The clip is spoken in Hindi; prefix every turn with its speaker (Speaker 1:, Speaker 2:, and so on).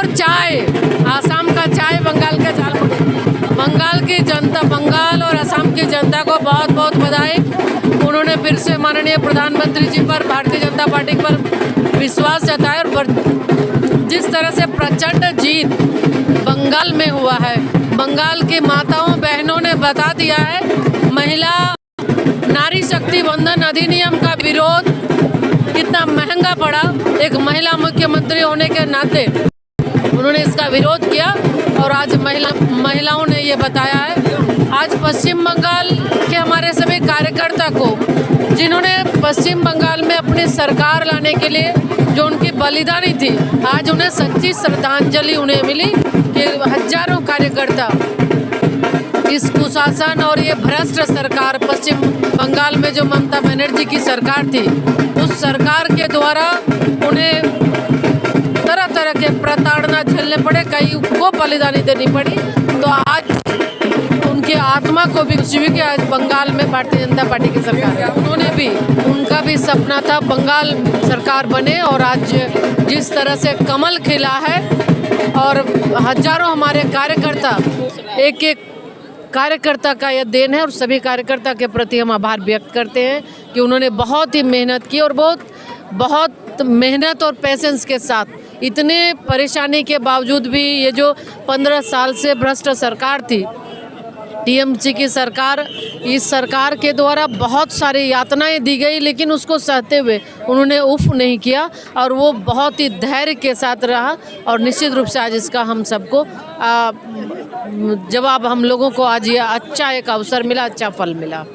Speaker 1: और चाय, आसाम का चाय, बंगाल का झालमुड़ी। बंगाल की जनता, बंगाल और असम की जनता को बहुत बहुत बधाई। उन्होंने फिर से माननीय प्रधानमंत्री जी पर, भारतीय जनता पार्टी पर विश्वास जताया और जिस तरह से प्रचंड जीत बंगाल में हुआ है, बंगाल की माताओं बहनों ने बता दिया है। महिला नारी शक्ति बंधन अधिनियम का विरोध कितना महंगा पड़ा, एक महिला मुख्यमंत्री होने के नाते उन्होंने इसका विरोध किया और आज महिलाओं ने ये बताया है। आज पश्चिम बंगाल के हमारे सभी कार्यकर्ता को, जिन्होंने पश्चिम बंगाल में अपनी सरकार लाने के लिए जो उनकी बलिदानी थी, आज उन्हें सच्ची श्रद्धांजलि उन्हें मिली कि हजारों कार्यकर्ता इस कुशासन और ये भ्रष्ट सरकार, पश्चिम बंगाल में जो ममता बनर्जी की सरकार थी, उस सरकार के द्वारा उन्हें तरह तरह के प्रताड़ना झेलने पड़े, कई को बलिदानी देनी पड़ी। तो आज उनकी आत्मा को भी खुशी हुई कि आज बंगाल में भारतीय जनता पार्टी की सरकार है। उन्होंने भी, उनका भी सपना था बंगाल सरकार बने और आज जिस तरह से कमल खिला है और हजारों हमारे कार्यकर्ता, एक एक कार्यकर्ता का यह देन है और सभी कार्यकर्ता के प्रति हम आभार व्यक्त करते हैं कि उन्होंने बहुत ही मेहनत की और बहुत मेहनत और पेशेंस के साथ, इतने परेशानी के बावजूद भी, ये जो 15 साल से भ्रष्ट सरकार थी, टीएमसी की सरकार, इस सरकार के द्वारा बहुत सारी यातनाएं दी गई, लेकिन उसको सहते हुए उन्होंने उफ नहीं किया और वो बहुत ही धैर्य के साथ रहा और निश्चित रूप से आज इसका हम सबको जवाब, हम लोगों को आज ये अच्छा एक अवसर मिला, अच्छा फल मिला।